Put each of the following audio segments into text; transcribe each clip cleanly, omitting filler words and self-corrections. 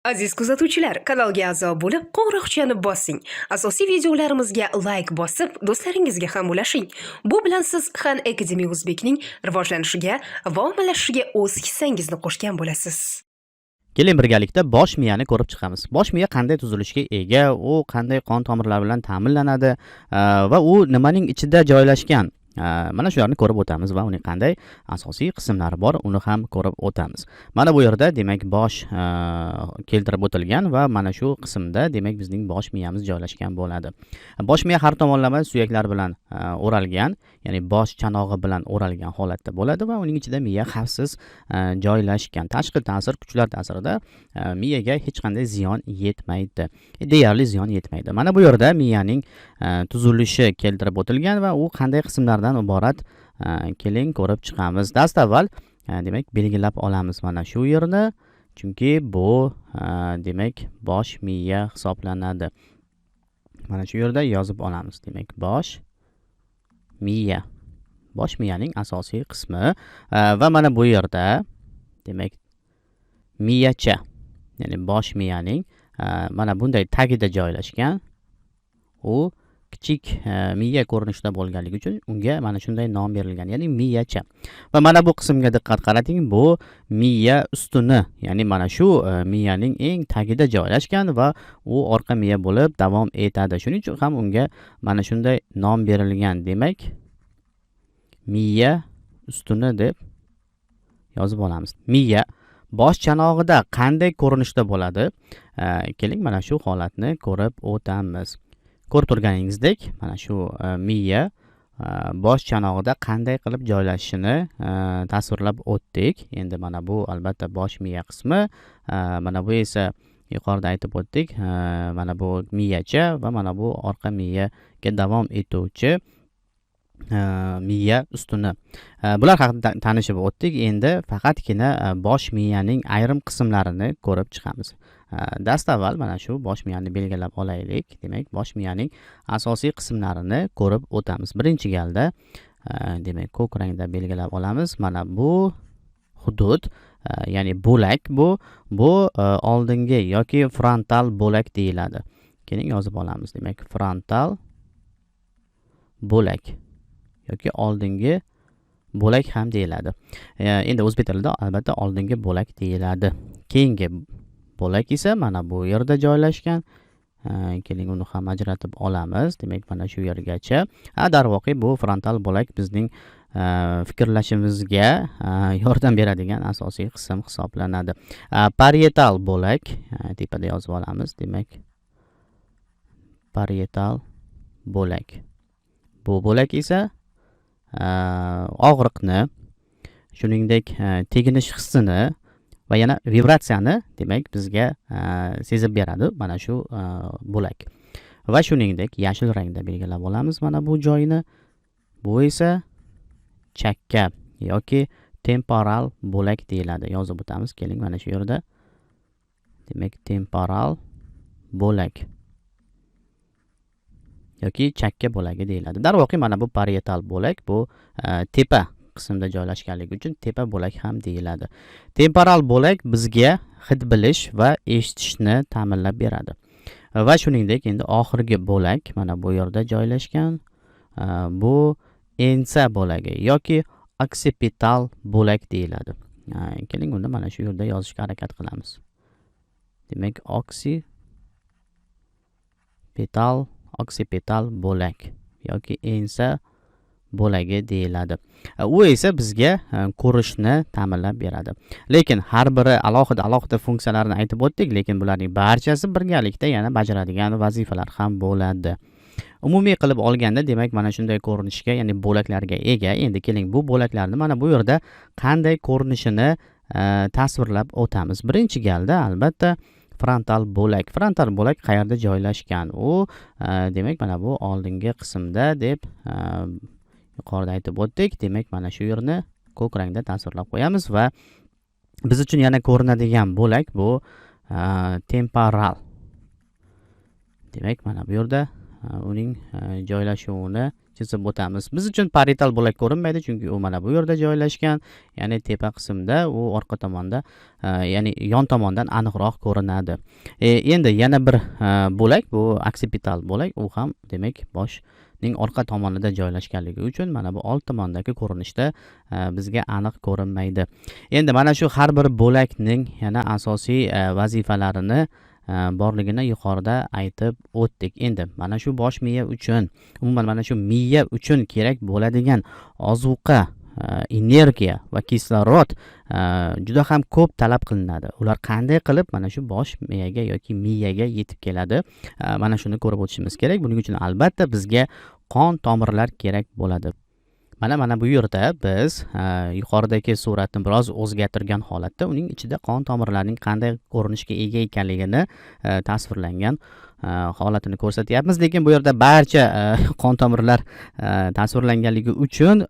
Aziz kuzatuvchilar, kanalga a'zo bo'lib, qo'ng'iroqchani bosing. Asosiy videolarimizga like bosib, do'stlaringizga ham ulashing. Bu bilan siz Khan Academy Uzbekning rivojlanishiga va ommalashishiga o'z hissangizni qo'shgan bo'lasiz. Keling birgalikda bosh miyani ko'rib chiqamiz. Bosh miya qanday tuzilishga ega, u qanday qon tomirlari bilan ta'minlanadi va u nimaning ichida joylashgan? Mana shularni ko'rib o'tamiz va uning qanday asosiy qismlari bor, uni ham ko'rib o'tamiz. Mana bu yerda demak bosh keltirib o'tilgan va mana shu qismda demak bizning bosh miyamiz joylashgan bo'ladi. Bosh miya har tomonlama suyaklar bilan o'ralgan, ya'ni bosh chanog'i bilan o'ralgan holatda bo'ladi va uning ichida miya xavfsiz joylashgan. Tashqi ta'sir kuchlar ta'sirida miyaga hech qanday ziyon yetmaydi. Deyarli ziyon yetmaydi. Mana bu yerda miyaning tuzilishi keltirib o'tilgan va u qanday qismlardan iborat keling ko'rib chiqamiz. Dastavval demak belgilab olamiz mana shu yerni, chunki bu demak bosh miya hisoblanadi. Mana shu yerda yozib olamiz. Demak bosh miya. Bosh miyaning asosiy qismi va mana bu yerda demak miyacha, ya'ni bosh miyaning mana bunday tagida joylashgan. U kichik miya ko'rinishida bo'lganligi uchun unga mana shunday nom berilgan, ya'ni miyacha. Va mana bu qismga diqqat qarating, bu miya ustuni, ya'ni mana shu miyaning eng tagida joylashgan va u orqa miya bo'lib davom etadi. Shuning uchun ham unga mana shunday nom berilgan. Demak, miya ustuni deb yozib olamiz. Miya bosh chanog'ida qanday ko'rinishda bo'ladi? Keling mana shu holatni ko'rib o'tamiz. Ko'rib turganingizdek, mana shu miya bosh chanog'ida qanday qilib joylashishini tasvirlab o'tdik. Endi mana bu albatta bosh miya qismi, mana bu esa yuqorida aytib o'tdik, mana bu miyacha va mana bu orqa miyaga davom etuvchi miya ustuni. Bular haqida tanishib o'tdik. Endi faqatgina bosh miyaning ayrim qismlarini ko'rib chiqamiz. Dastavval mana shu bosh miyani belgilab olaylik. Demak, bosh miyaning asosiy qismlarini ko'rib o'tamiz. Birinchi galda demak ko'k rangda belgilab olamiz. Mana bu hudud, ya'ni bo'lak bu oldingi yoki frontal bo'lak deyiladi. Keling yozib olamiz. Demak, frontal bo'lak yoki oldingi bo'lak ham deyiladi. Endi o'zbek tilida albatta oldingi bo'lak deyiladi. Keyingi bo'lak esa mana bu yerda joylashgan. Keling uni ham ajratib olamiz. Demak, mana shu yergacha. Darvoqe bu frontal bo'lak bizning fikrlashimizga yordam beradigan asosiy qism hisoblanadi. Parietal bo'lak tepada yozib olamiz. Demak, parietal bo'lak. Bu bo'lak esa og'riqni, shuningdek teginish hissini va yana vibratsiyani demak bizga sezib beradi mana shu bo'lak. Va shuningdek yashil rangda belgilab olamiz mana bu joyini. Bu esa chakka yoki temporal bo'lak deyiladi. Yozib o'tamiz. Keling mana shu yerda. Demak, temporal bo'lak yoki chakka bo'lagi deyiladi. Darvoqe mana bu parietal bo'lak, bu tepa qismda joylashganligi uchun tepa bo'lak ham deyiladi. Temporal bo'lak bizga hid bilish va eshitishni ta'minlab beradi. Va shuningdek endi oxirgi bo'lak mana bu yerda joylashgan. Bu ensa bo'lagi yoki occipital bo'lak deyiladi. Keling uni mana shu yerda yozishga harakat qilamiz. Demak, occipital bo'lak yoki ensa bo'lagi deyiladi. U esa bizga ko'rishni ta'minlab beradi. Lekin har biri alohida funksiyalarni aytib o'tdik, lekin bularning barchasi birgalikda yana bajaradigan vazifalar ham bo'ladi. Umumiy qilib olganda demak mana shunday ko'rinishga, ya'ni bo'laklarga ega. Endi keling bu bo'laklarni mana bu yerda qanday ko'rinishini tasvirlab o'tamiz. Birinchi galda albatta frontal bo'lak. Frontal bo'lak qayerda joylashgan? U demak mana bu oldingi qismda deb yuqorida aytib o'tdik. Demak, mana shu yerni ko'k rangda tasvirlab qo'yamiz va biz uchun yana ko'rinadigan bo'lak bu temporal. Demak, mana bu yerda uning joylashuvini chizib o'tamiz. Biz uchun parietal bo'lak ko'rinmaydi, chunki u mana bu yerda joylashgan, ya'ni tepa qismda, u orqa tomonda, ya'ni yon tomondan aniqroq ko'rinadi. Endi yana bir bo'lak, bu oksipital bo'lak, u ham demak boshning orqa tomonida joylashganligi uchun mana bu old tomondagi ko'rinishda bizga aniq ko'rinmaydi. Endi mana shu har bir bo'lakning yana asosiy vazifalarini borligini yuqorida aytib o'tdik. Endi mana shu bosh miya uchun, umuman mana shu miya uchun kerak bo'ladigan ozuqa, energiya va kislorod juda ham ko'p talab qilinadi. Ular qanday qilib mana shu bosh miyaga yoki miyaga yetib keladi? Mana shuni ko'rib o'tishimiz kerak. Buning uchun albatta bizga qon tomirlar kerak bo'ladi. Mana bu yerda biz yuqoridagi suratni biroz o'zgartirgan holatda uning ichida qon tomirlarining qanday ko'rinishga ega ekanligini tasvirlangan holatini ko'rsatyapmiz. Lekin bu yerda barcha qon tomirlar tasvirlanganligi uchun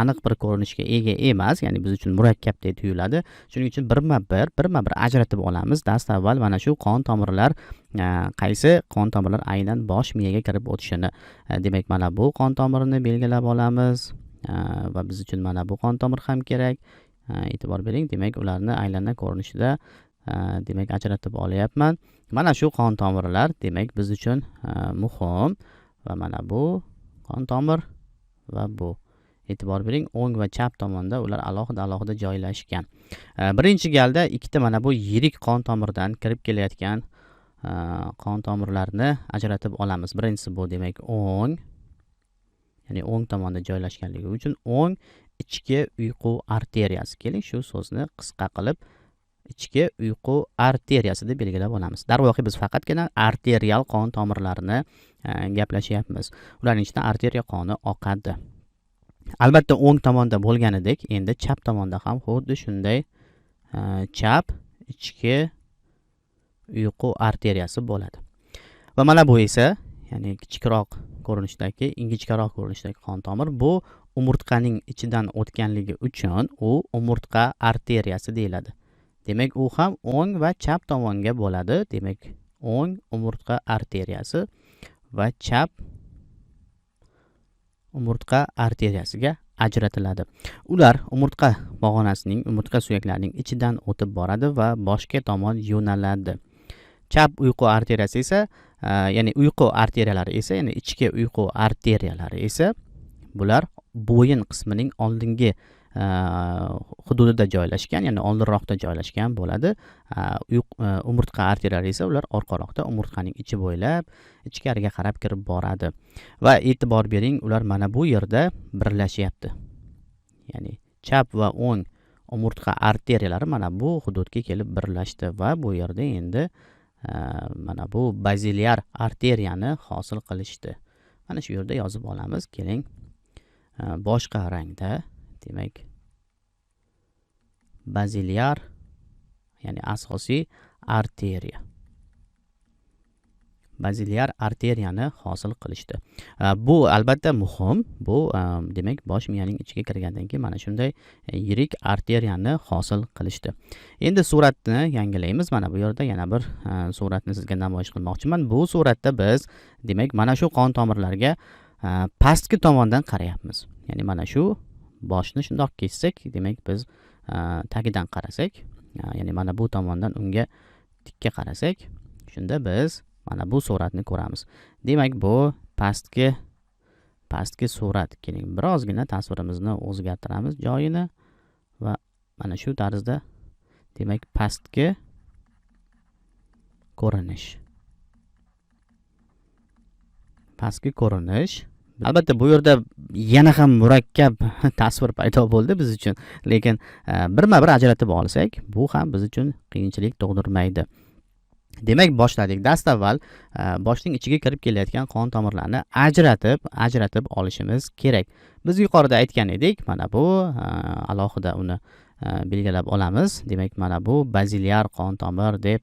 aniq bir ko'rinishga ega emas, ya'ni biz uchun murakkabdek tuyuladi. Shuning uchun birma-bir ajratib olamiz. Dastavval mana shu qon tomirlar qaysi qon tomirlar aynan bosh miyaga kirib o'tishini. Demak, mana bu qon tomirini belgilab olamiz. Va biz uchun mana bu qon tomir ham kerak. E'tibor bering, demak ularni aylana ko'rinishida demak ajratib olyapman. Mana shu qon tomirlar demak biz uchun muhim va mana bu qon tomir va bu. E'tibor bering, o'ng va chap tomonda ular alohida joylashgan. Birinchi galda ikkita mana bu yirik qon tomirdan kirib kelayotgan qon tomirlarni ajratib olamiz. Birinchisi bu demak o'ng, ya'ni o'ng tomonda joylashganligi uchun o'ng ichki uyqu arteriyasi. Keling shu so'zni qisqa qilib ichki uyqu arteriyasi deb belgilab olamiz. Darvoqe biz faqatgina arterial qon tomirlarini gaplashyapmiz. Ularning ichidan arteriya qoni oqadi. Albatta o'ng tomonda bo'lganidek, endi chap tomonda ham xuddi shunday chap ichki uyqu arteriyasi bo'ladi. Va mana bu esa, ya'ni kichikroq ko'rinishdagi, ingichkaroq ko'rinishdagi qon tomir, bu umurtqaning ichidan o'tganligi uchun u umurtqa arteriyasi deyiladi. Demak, u ham o'ng va chap tomonga bo'ladi. Demak, o'ng umurtqa arteriyasi va chap umurtqa arteriyasiga ajratiladi. Ular umurtqa pog'onasining, umurtqa suyaklarining ichidan o'tib boradi va boshga tomon yo'naladi. Chap uyqu arteriyasi esa, ya'ni uyqu arteriyalari esa, ya'ni ichki uyqu arteriyalari esa bular bo'yin qismining oldingi hududida joylashgan, ya'ni oldinroqda joylashgan bo'ladi. Umurtqa arteriyalari esa ular orqaroqda umurtqaning ichi bo'ylab ichkariga qarab kirib boradi. Va e'tibor bering, ular mana bu yerda birlashyapti. Ya'ni chap va o'ng umurtqa arteriyalari mana bu hududga kelib birlashdi va bu yerda endi mana bu baziliar arteriyani hosil qilishdi. Mana shu yerda yozib olamiz. Keling, boshqa rangda, demak baziliar, ya'ni asosiy arteriya. Baziliar arteriyani hosil qilishdi. Bu albatta muhim. Bu demak bosh miyaning ichiga kirgandan keyin mana shunday yirik arteriyani hosil qilishdi. Endi suratni yangilaymiz. Mana bu yerda yana bir suratni sizga namoyish qilmoqchiman. Bu suratda biz demak mana shu qon tomirlarga pastki tomondan qarayapmiz. Ya'ni mana shu boshni shundoq kessak, demak biz tagidan qarasak, ya'ni mana bu tomondan unga tikka qarasak, shunda biz mana bu suratni ko'ramiz. Demak, bu pastki surat. Keling, birozgina tasvirimizni o'zgartiramiz joyini va mana shu tarzda demak pastki ko'rinish. Pastki ko'rinish. Albatta bu yerda yana ham murakkab tasvir paydo bo'ldi biz uchun. Lekin birma-bir ajratib olsak, bu ham biz uchun qiyinchilik tug'dirmaydi. Demak, boshladik. Dastavval boshning ichiga kirib kelayotgan qon tomirlarni ajratib olishimiz kerak. Biz yuqorida aytgan edik, mana bu alohida uni belgilab olamiz. Demak, mana bu baziliar qon tomir deb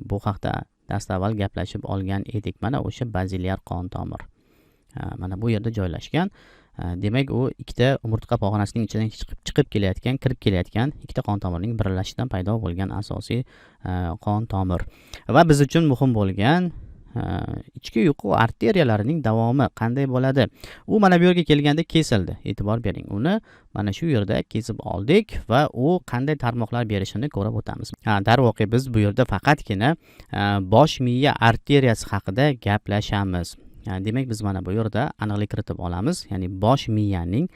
bu haqda dastavval gaplashib olgan edik. Mana o'sha baziliar qon tomir. Mana bu yerda joylashgan. Demak, u ikkita umurtqa pog'onasining ichidan chiqib kelayotgan, kirib kelayotgan ikkita qon tomirining birlashishidan paydo bo'lgan asosiy qon tomir. Va biz uchun muhim bo'lgan ichki uyqu arteriyalarining davomi qanday bo'ladi? U mana bu yerga kelganda kesildi. E'tibor bering. Uni mana shu yerda kesib oldik va u qanday tarmoqlar berishini ko'rib o'tamiz. Darvoqe biz bu yerda faqatgina bosh miya arteriyasi haqida gaplashamiz. Demak biz mana bu yerda aniqlik kiritib olamiz. Ya'ni bosh miyaning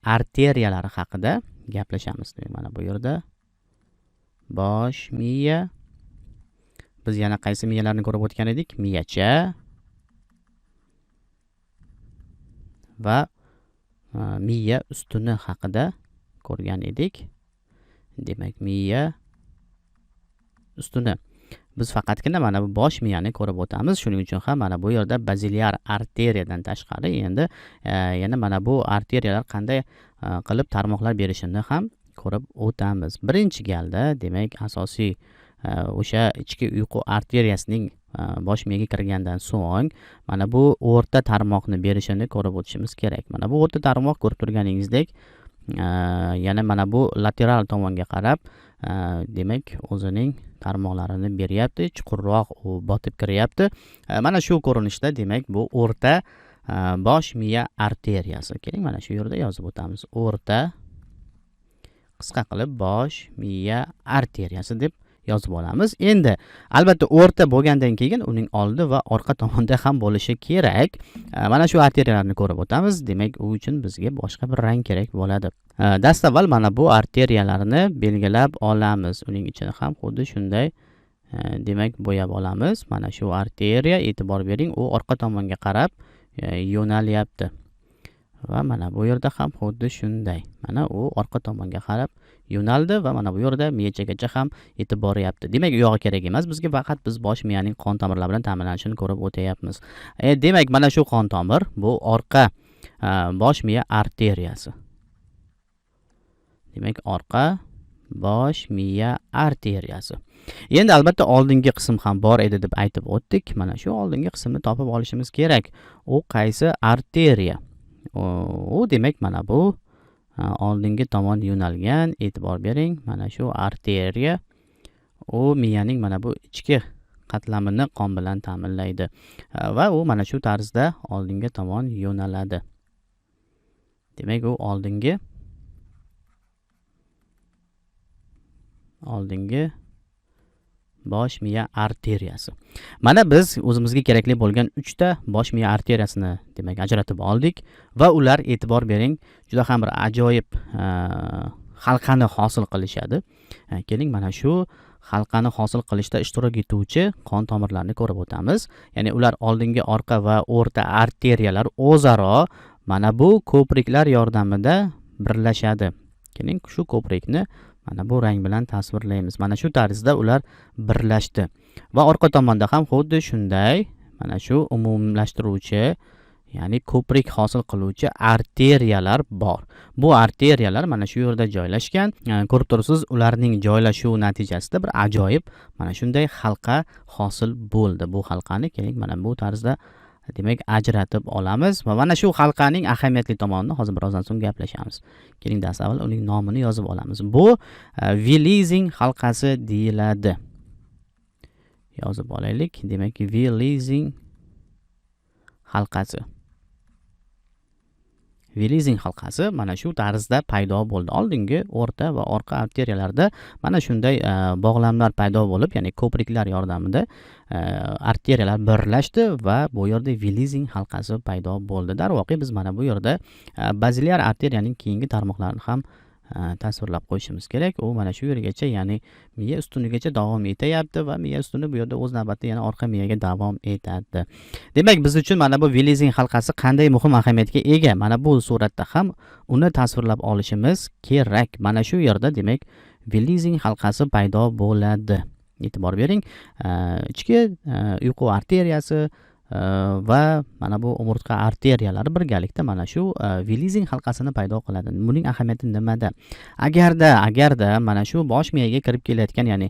arteriyalari haqida gaplashamiz. Demak mana bu yerda bosh miya. Biz yana qaysi miyalarni ko'rib o'tgan edik? Miyacha va miya ustuni haqida ko'rgan edik. Demak, miya ustuni. Biz faqatgina mana bu bosh miyani ko'rib o'tamiz. Shuning uchun ham mana bu yerda baziliar arteriyadan tashqari endi yana mana bu arteriyalar qanday qilib tarmoqlar berishini ham ko'rib o'tamiz. Birinchi galda, demak, asosiy o'sha ichki uyqu arteriyasining bosh miyaga kirgandan so'ng mana bu o'rta tarmoqni berishini ko'rib o'tishimiz kerak. Mana bu o'rta tarmoq ko'rib turganingizdek, yana mana bu lateral tomonga qarab, demak, o'zining tarmoqlarini beryapti, chuqurroq u botib kiryapti. Mana shu ko'rinishda, demak, bu o'rta bosh miya arteriyasi. Keling, mana shu yerda yozib o'tamiz. O'rta, qisqa qilib bosh miya arteriyasi deb yozib olamiz. Endi albatta o'rta bo'lgandan keyin uning oldi va orqa tomonda ham bo'lishi kerak. Mana shu arteriyalarni ko'rib o'tamiz. Demak, u uchun bizga boshqa bir rang kerak bo'ladi. Dastavval mana bu arteriyalarni belgilab olamiz. Uning ichini ham xuddi shunday demak bo'yab olamiz. Mana shu arteriya, e'tibor bering, u orqa tomonga qarab yo'nalyapti. Va mana bu yerda ham xuddi shunday. Mana u orqa tomonga qarab yo'naldi va mana bu yerda miyachagacha ham yetib boryapti. Demak, u yog'i kerak emas. Bizga faqat biz bosh miyaning qon tomirlari bilan ta'minlanishini ko'rib o'tayapmiz. Demak, mana shu qon tomir bu orqa bosh miya arteriyasi. Demak, orqa bosh miya arteriyasi. Endi albatta oldingi qism ham bor edi deb aytib o'tdik. Mana shu oldingi qismni topib olishimiz kerak. U qaysi arteriya? U demak mana bu oldingi tomon yo'nalgan. E'tibor bering, mana shu arteriya u miyaning mana bu ichki qatlamini qon bilan ta'minlaydi va u mana shu tarzda oldingi tomon yo'naladi. Demak, u oldingi bosh miya arteriyasi. Mana biz o'zimizga kerakli bo'lgan 3 ta bosh miya arteriyasini demak ajratib oldik va ular, e'tibor bering, juda ham bir ajoyib halqani hosil qilishadi. Keling, mana shu halqani hosil qilishda ishtirok etuvchi qon tomirlarini ko'rib o'tamiz. Ya'ni ular oldingi, orqa va o'rta arteriyalar o'zaro mana bu ko'priklar yordamida birlashadi. Keling, shu ko'prikni mana bu rang bilan tasvirlaymiz. Mana shu tarzda ular birlashdi. Va orqa tomonda ham xuddi shunday mana shu umumlashtiruvchi, ya'ni ko'prik hosil qiluvchi arteriyalar bor. Bu arteriyalar mana shu yerda joylashgan. Ko'rib turibsiz, ularning joylashuvi natijasida bir ajoyib mana shunday halqa hosil bo'ldi. Bu halqani keling mana bu tarzda demak ajratib olamiz va mana shu halqaning ahamiyatli tomonini hozir birozdan so'ng gaplashamiz. Keling, dastavval uning nomini yozib olamiz. Bu Willising halqasi deyiladi. Yozib olaylik. Demak, Willising halqasi. Willising halqasi mana shu tarzda paydo bo'ldi. Oldingi, o'rta va orqa arteriyalarda mana shunday bog'lamlar paydo bo'lib, ya'ni ko'priklar yordamida arteriyalar birlashdi va bu yerda Willising halqasi paydo bo'ldi. Darvoqe biz mana bu yerda baziliar arteriyaning keyingi tarmoqlarini ham tasvirlab qo'yishimiz kerak. U mana shu yergacha, ya'ni miya ustunigacha davom etayapti va miya ustuni bu yerda o'z navbatida yana orqa miyaga davom etadi. Demak, biz uchun mana bu Willising halqasi qanday muhim ahamiyatga ega? Mana bu suratda ham uni tasvirlab olishimiz kerak. Mana shu yerda demak Willising halqasi paydo bo'ladi. E'tibor bering, ichki uyqu arteriyasi va mana bu umurtqa arteriyalari birgalikda mana shu Willising halqasini paydo qiladi. Buning ahamiyati nimada? Agarda mana shu bosh miyaga kirib kelayotgan, ya'ni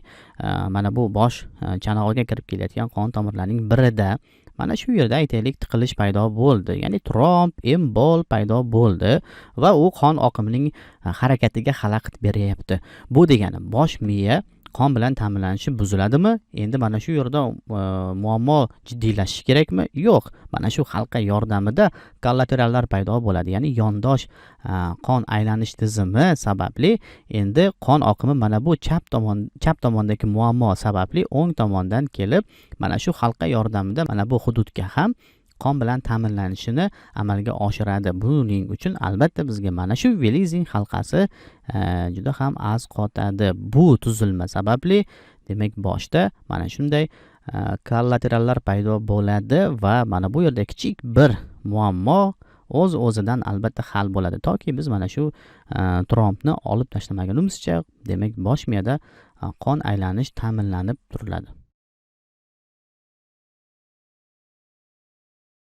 mana bu bosh chanog'iga kirib kelayotgan qon tomirlarining birida mana shu yerda aytaylik tiqilish paydo bo'ldi, ya'ni tromb, embol paydo bo'ldi va u qon oqimining harakatiga xalaqit beryapti. Bu degani bosh miya qon bilan ta'minlanishi buziladimi? Endi mana shu yerda muammo jiddiylashishi kerakmi? Yo'q. Mana shu halqa yordamida kollaterallar paydo bo'ladi. Ya'ni yondosh qon aylanish tizimi sababli endi qon oqimi mana bu chap tomondagi muammo sababli o'ng tomondan kelib, mana shu halqa yordamida mana bu hududga ham qon bilan ta'minlanishini amalga oshiradi. Buning uchun albatta bizga mana shu Velizing halqasi juda ham az qotadi. Bu tuzilma sababli demak boshda mana shunday kollaterallar paydo bo'ladi va mana bu yerda kichik bir muammo o'zidan albatta hal bo'ladi. Toki biz mana shu trombni olib tashlamagunimizcha demak bosh miyada qon aylanish ta'minlanib turiladi.